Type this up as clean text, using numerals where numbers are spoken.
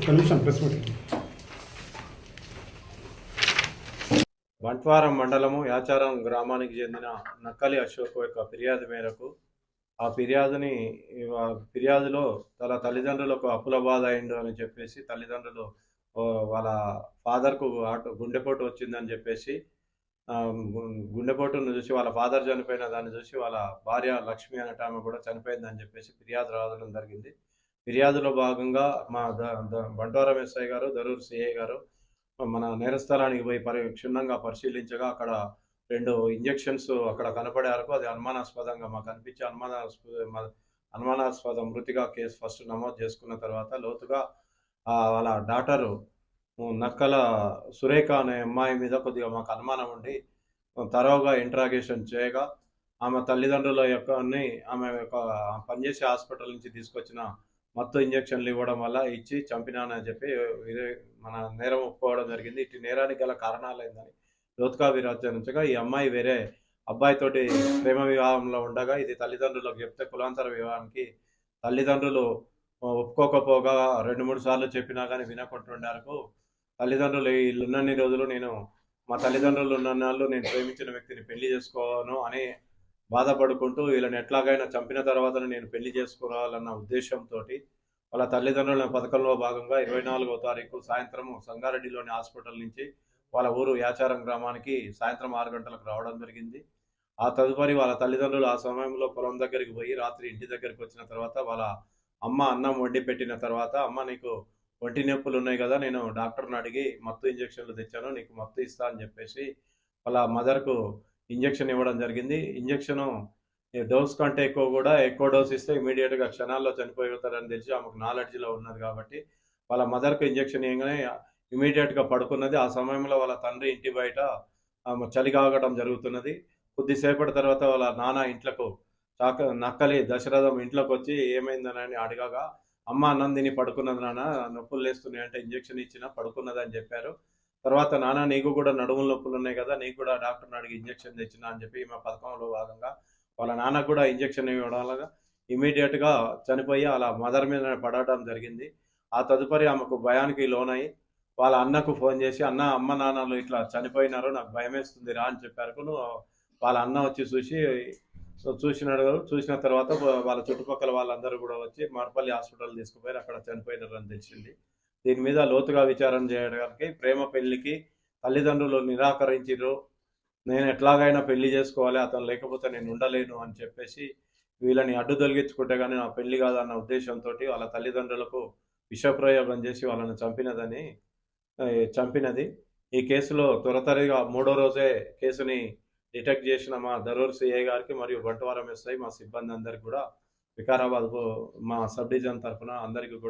నిమిషం press meet. Bantwaram మండలము యాచారం గ్రామానికి చెందిన నక్కలి అశోక్ యొక్క ఫిర్యాదు మేరకు ఫిర్యాదులో తన తల్లిదండ్రులకు అప్పుల బాధ అయిండు అని చెప్పేసి తల్లిదండ్రులు వాళ్ళ ఫాదర్కు గుండెపోటు వచ్చిందని చెప్పేసి గుండెపోటును చూసి వాళ్ళ ఫాదర్ చనిపోయిన దాన్ని చూసి వాళ్ళ భార్య లక్ష్మి అనేట ఆమె కూడా చనిపోయిందని చెప్పేసి ఫిర్యాదు రావడం జరిగింది. ఫిర్యాదులో భాగంగా మా బంట్వారం ఎస్ఐ గారు, దరూర్ సిఐ గారు మన నేరస్థలానికి పోయి క్షుణ్ణంగా పరిశీలించగా అక్కడ 2 ఇంజెక్షన్స్ అక్కడ కనపడే వరకు అది అనుమానాస్పదంగా మాకు అనిపించి అనుమానాస్పద మృతిగా కేసు ఫస్ట్ నమోదు చేసుకున్న తర్వాత లోతుగా వాళ్ళ డాటరు నక్కల సురేఖ అనే అమ్మాయి మీద కొద్దిగా మాకు అనుమానం ఉండి తరోగా ఇంట్రాగేషన్ చేయగా ఆమె తల్లిదండ్రుల ఆమె యొక్క పనిచేసే హాస్పిటల్ నుంచి తీసుకొచ్చిన మత్తు ఇంజక్షన్లు ఇవ్వడం వల్ల ఇచ్చి చంపినానని చెప్పి మన నేరం ఒప్పుకోవడం జరిగింది. ఇటు నేరానికి గల కారణాలు ఏందని లోతుగా విచారించగా ఈ అమ్మాయి వేరే అబ్బాయితోటి ప్రేమ వివాహంలో ఉండగా ఇది తల్లిదండ్రులకు చెప్తే కులాంతర వివాహానికి తల్లిదండ్రులు ఒప్పుకోకపోగా 2-3 సార్లు చెప్పినా కానీ వినకుంటుండేందుకు తల్లిదండ్రులు ఇల్లున్నన్ని రోజులు మా తల్లిదండ్రులు ఉన్నన్నాళ్ళు నేను ప్రేమించిన వ్యక్తిని పెళ్లి చేసుకోను అని బాధపడుకుంటూ వీళ్ళని ఎట్లాగైనా చంపిన తర్వాత నేను పెళ్లి చేసుకోవాలన్న ఉద్దేశంతో వాళ్ళ తల్లిదండ్రుల పథకంలో భాగంగా 24వ తారీఖు సాయంత్రం సంగారెడ్డిలోని హాస్పిటల్ నుంచి వాళ్ళ ఊరు యాచారం గ్రామానికి సాయంత్రం 6 గంటలకు రావడం జరిగింది. ఆ తదుపరి వాళ్ళ తల్లిదండ్రులు ఆ సమయంలో పొలం దగ్గరికి పోయి రాత్రి ఇంటి దగ్గరికి వచ్చిన తర్వాత వాళ్ళ అమ్మ అన్నం వండి పెట్టిన తర్వాత, అమ్మ నీకు ఒంటి నొప్పులు ఉన్నాయి కదా, నేను డాక్టర్ని అడిగి మత్తు ఇంజక్షన్లు తెచ్చాను, నీకు మత్తు ఇస్తా అని చెప్పేసి వాళ్ళ మదర్కు ఇంజక్షన్ ఇవ్వడం జరిగింది. ఇంజక్షను డోస్ కంటే ఎక్కువ డోస్ ఇస్తే ఇమీడియట్గా క్షణాల్లో చనిపోతారని తెలిసి ఆమెకు నాలెడ్జ్లో ఉన్నది కాబట్టి వాళ్ళ మదర్కు ఇంజక్షన్ ఇవ్వగానే ఇమీడియట్గా పడుకున్నది. ఆ సమయంలో వాళ్ళ తండ్రి ఇంటి బయట చలి కాగడం జరుగుతున్నది. కొద్దిసేపటి తర్వాత వాళ్ళ నాన్న ఇంట్లోకి నక్కలి దశరథం ఇంట్లోకి వచ్చి ఏమైందని అడగగా, అమ్మ అన్నం తిని పడుకున్నది నాన్న, నొప్పులు లేస్తున్నాయి అంటే ఇంజక్షన్ ఇచ్చినా పడుకున్నదని చెప్పారు. తర్వాత నాన్న నీకు కూడా నడుముల నొప్పులు ఉన్నాయి కదా, నీకు కూడా డాక్టర్ని అడిగి ఇంజక్షన్ తెచ్చినా అని చెప్పి మా పథకంలో భాగంగా వాళ్ళ నాన్నకు కూడా ఇంజక్షన్ ఇవ్వడం వల్ల ఇమీడియట్గా చనిపోయి అలా మదర్ మీద పడటం జరిగింది. ఆ తదుపరి ఆమెకు భయానికి లోనై వాళ్ళ అన్నకు ఫోన్ చేసి, అమ్మ నాన్నలు ఇట్లా చనిపోయినారు, నాకు భయం వేస్తుంది రా అని చెప్పారు. వాళ్ళ అన్న వచ్చి చూసిన తర్వాత వాళ్ళ చుట్టుపక్కల వాళ్ళందరూ కూడా వచ్చి మార్పల్లి హాస్పిటల్ తీసుకుపోయి అక్కడ చనిపోయినారని తెలిసింది. దీని మీద లోతుగా విచారణ చేయడానికి ప్రేమ పెళ్లికి తల్లిదండ్రులు నిరాకరించారు. నేను ఎట్లాగైనా పెళ్లి చేసుకోవాలి, అతను లేకపోతే నేను ఉండలేను అని చెప్పేసి వీళ్ళని అడ్డు తొలగించుకుంటే కానీ నా పెళ్లి కాదన్న ఉద్దేశంతో వాళ్ళ తల్లిదండ్రులకు విషప్రయోగం చేసి వాళ్ళని చంపినది. ఈ కేసులో త్వరతరిగా 3వ రోజే కేసుని డిటెక్ట్ చేసిన మా దరూర్ సిఐ గారికి మరియు బంట్వారం ఎస్ఐ మా సిబ్బంది అందరికీ కూడా వికారాబాద్ మా సబ్ డివిజన్ తరఫున అందరికీ కూడా